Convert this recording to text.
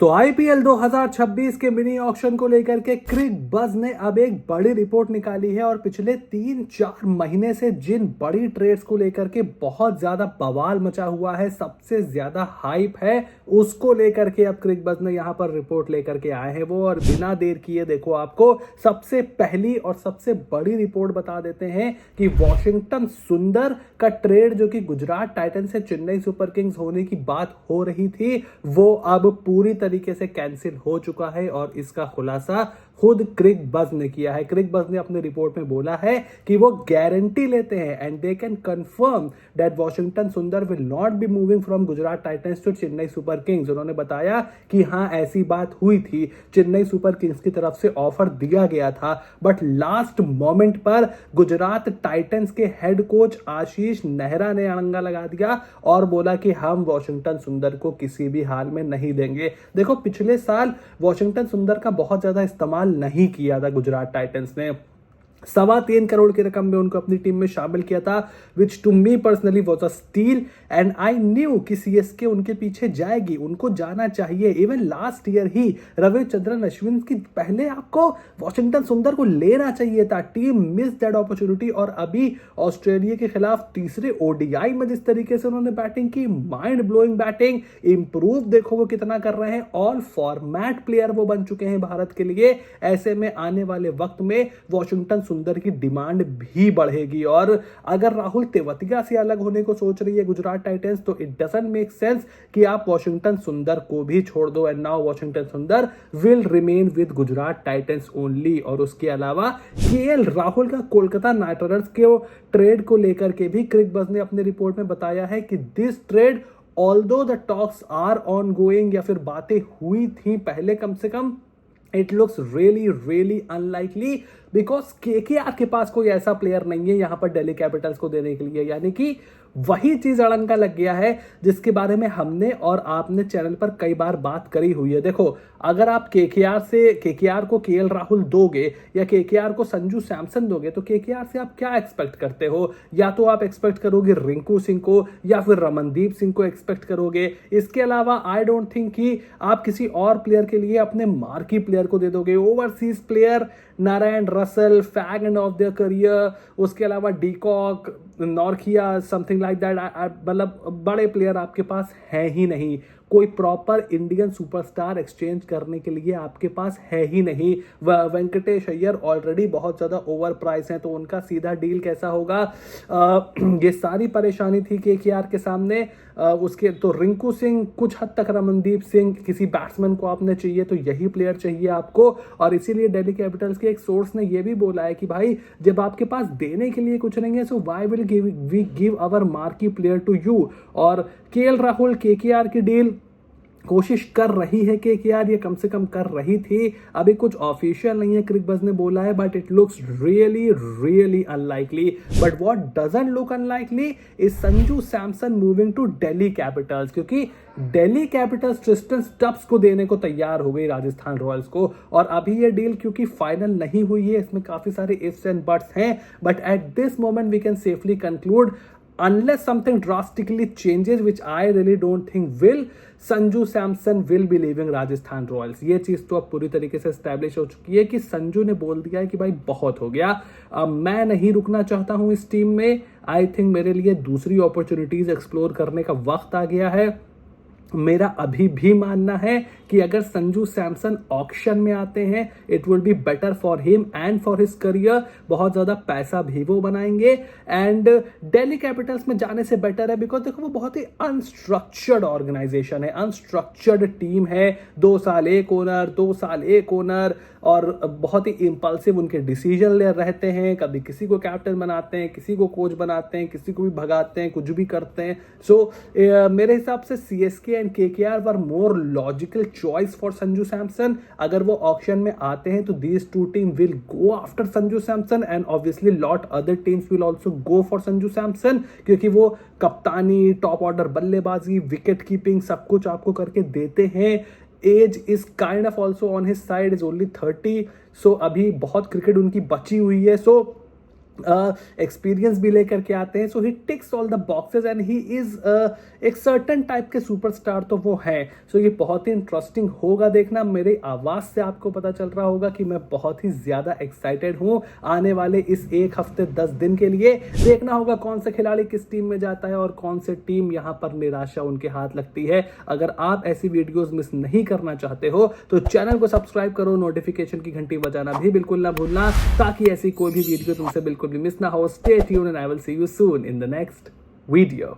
तो आईपीएल 2026 के mini auction को लेकर के क्रिक बज ने अब एक बड़ी रिपोर्ट निकाली है और पिछले 3-4 महीने से जिन बड़ी ट्रेड्स को लेकर के बहुत ज्यादा बवाल मचा हुआ है, सबसे ज्यादा हाइप है, उसको लेकर के अब क्रिक बज ने यहां पर रिपोर्ट लेकर के आए हैं वो। और बिना देर किए देखो, आपको सबसे पहली और सबसे बड़ी रिपोर्ट बता देते हैं कि वॉशिंगटन सुंदर का ट्रेड जो कि गुजरात टाइटंस से चेन्नई सुपर किंग्स होने की बात हो रही थी, वो अब पूरी तरीके से कैंसिल हो चुका है। और इसका खुलासा खुद क्रिक बज ने किया है। क्रिक बज ने अपनी रिपोर्ट में बोला है कि वो गारंटी लेते हैं and they can confirm that Washington Sundar will not be moving from Gujarat titans to Chennai super kings. उन्होंने बताया कि हाँ, ऐसी बात हुई थी, चेन्नई सुपर किंग्स की तरफ से ऑफर दिया गया था, बट लास्ट मोमेंट पर गुजरात टाइटंस के हेड कोच आशीष नेहरा ने अड़ंगा लगा दिया और बोला कि हम वॉशिंगटन सुंदर को किसी भी हाल में नहीं देंगे। देखो, पिछले साल वॉशिंगटन सुंदर का बहुत ज्यादा इस्तेमाल नहीं किया था गुजरात टाइटंस ने। 3.25 करोड़ की रकम में उनको अपनी टीम में शामिल किया था, which to me personally was a steal and I knew कि सीएसके उनके पीछे जाएगी, उनको जाना चाहिए। इवन लास्ट ईयर ही रविचंद्रन अश्विन की पहले आपको वॉशिंगटन सुंदर को लेना चाहिए था। टीम मिस दैट अपॉर्चुनिटी और अभी ऑस्ट्रेलिया के खिलाफ तीसरे ओडीआई में जिस तरीके से उन्होंने बैटिंग की, माइंड ब्लोइंग बैटिंग, इंप्रूव देखो वो कितना कर रहे हैं, ऑल फॉर्मेट प्लेयर वो बन चुके हैं भारत के लिए। ऐसे में आने वाले वक्त में वॉशिंगटन सुंदर की डिमांड भी बढ़ेगी। और अगर राहुल तेवतिया से अलग होने को सोच रही है गुजरात टाइटंस, तो इट डजंट मेक सेंस कि आप वॉशिंगटन सुंदर को भी छोड़ दो। And now Washington Sundar will remain with Gujarat Titans only. और उसके अलावा केएल राहुल का कोलकाता नाइट राइडर्स के ट्रेड को लेकर के भी क्रिक बज ने अपनी रिपोर्ट में बताया है कि this trade although the talks are on going, या फिर बातें हुई थी पहले, कम से कम it looks really unlikely because KKR के पास कोई ऐसा प्लेयर नहीं है यहां पर दिल्ली कैपिटल्स को देने के लिए। यानी कि वही चीज अड़ंगा लग गया है जिसके बारे में हमने और आपने चैनल पर कई बार बात करी हुई है। देखो, अगर आप केकेआर को केएल राहुल दोगे या केकेआर को संजू सैमसन दोगे, तो केकेआर से आप क्या एक्सपेक्ट करते हो? या तो आप एक्सपेक्ट करोगे रिंकू सिंह को या फिर रमनदीप सिंह को एक्सपेक्ट करोगे। इसके अलावा आई डोंट थिंक कि आप किसी और प्लेयर के लिए अपने मार्की प्लेयर को दे दोगे। Overseas player Narayan Russell, fag end of their career, उसके अलावा de Kock, Nortje, something like that, मतलब बड़े प्लेयर आपके पास है ही नहीं। कोई प्रॉपर इंडियन सुपरस्टार एक्सचेंज करने के लिए आपके पास है ही नहीं। वेंकटेश अय्यर ऑलरेडी बहुत ज्यादा ओवर प्राइस हैं, तो उनका सीधा डील कैसा होगा? ये सारी परेशानी थी केकेआर के सामने। उसके तो रिंकू सिंह, कुछ हद तक रमनदीप सिंह, किसी बैट्समैन को आपने चाहिए तो यही प्लेयर चाहिए आपको। और इसीलिए दिल्ली कैपिटल्स के एक सोर्स ने यह भी बोला है कि भाई, जब आपके पास देने के लिए कुछ नहीं है, so why will we give our marquee player to you. और केएल राहुल केकेआर की डील कोशिश कर रही है केकेआर, ये कम से कम कर रही थी। अभी कुछ ऑफिशियल नहीं है, क्रिक बज ने बोला है, but it looks really unlikely. But what doesn't look unlikely is Sanju Samson moving to Delhi Capitals, क्योंकि दिल्ली कैपिटल्स ट्रिस्टन स्टब्स को देने को तैयार हो गई राजस्थान रॉयल्स को। और अभी ये डील क्योंकि फाइनल नहीं हुई है, इसमें काफी सारे इफ्स एंड बट्स हैं, but at this moment we can safely conclude, unless something drastically changes, which I really don't think will, Sanju Samson will be leaving Rajasthan Royals. ये चीज तो अब पूरी तरीके से एस्टैब्लिश हो चुकी है कि संजू ने बोल दिया है कि भाई बहुत हो गया, मैं नहीं रुकना चाहता हूं इस टीम में। आई थिंक मेरे लिए दूसरी अपॉर्चुनिटीज एक्सप्लोर करने का वक्त आ गया है। मेरा अभी भी मानना है कि अगर संजू सैमसन ऑक्शन में आते हैं, it will be better for him and for his career. बहुत ज्यादा पैसा भी वो बनाएंगे एंड दिल्ली कैपिटल्स में जाने से बेटर है, बिकॉज देखो वो बहुत ही अनस्ट्रक्चर्ड ऑर्गेनाइजेशन है, अनस्ट्रक्चर्ड टीम है। 2 साल एक ओनर, 2 साल एक ओनर, और बहुत ही इंपल्सिव उनके डिसीजन ले रहते हैं। कभी किसी को कैप्टन बनाते हैं, किसी को कोच बनाते हैं, किसी को भी भगाते हैं, कुछ भी करते हैं। सो मेरे हिसाब से CSK and KKR were more logical choice for Sanju Samson. अगर वो ऑक्शन में आते हैं तो these two team will go after Sanju Samson and obviously lot other teams will also go for Sanju Samson, क्योंकि वो कप्तानी, टॉप ऑर्डर बल्लेबाजी, विकेट कीपिंग सब कुछ आपको करके देते हैं। As is kind of also on his side, is only 30, so अभी बहुत क्रिकेट उनकी बची हुई है। सो एक्सपीरियंस भी लेकर के आते हैं. So he ticks all the boxes and he is एक सर्टन टाइप के सुपरस्टार तो वो है. सो ये बहुत ही इंटरेस्टिंग होगा देखना. मेरी आवाज से आपको पता चल रहा होगा कि मैं बहुत ही ज्यादा एक्साइटेड हूं आने वाले इस एक हफ्ते 10 दिन के लिए. देखना होगा कौन सा खिलाड़ी किस टीम में जाता है और कौन से टीम यहां पर निराशा उनके हाथ लगती है. अगर आप ऐसी वीडियोस मिस नहीं करना चाहते हो तो चैनल को सब्सक्राइब करो, नोटिफिकेशन की घंटी बजाना भी बिल्कुल ना भूलना, ताकि ऐसी कोई भी वीडियो तुमसे बिल्कुल भी मिस ना हो. Stay tuned and I will see you soon in the next video.